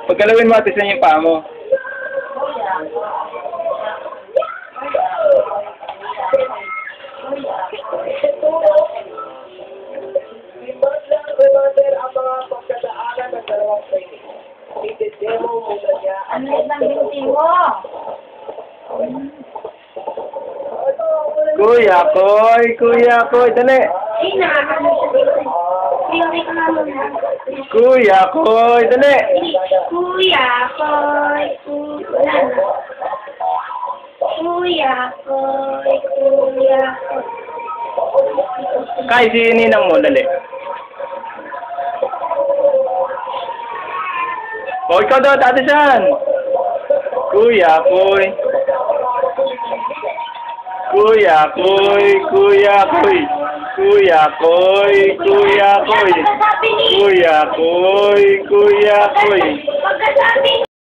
Pagkalawin mo, atisan yung paa mo. Ano ibang binti mo? Kuya Koy, dali. Ay, nakakalimutan dito. Kuya, ka naman na. Kuya Koy, dali. Kuya, Koy, wala na. Kuya, Koy, Kuya, Koy. Kay, si ninang mo, dali. O, ikaw daw, Ate San. Kuya Koy. Kuya Koy. Kuya Koy. Kuya Koy. Kuya Koy. Kuya Koy. Kuya Koy. Pagkasabi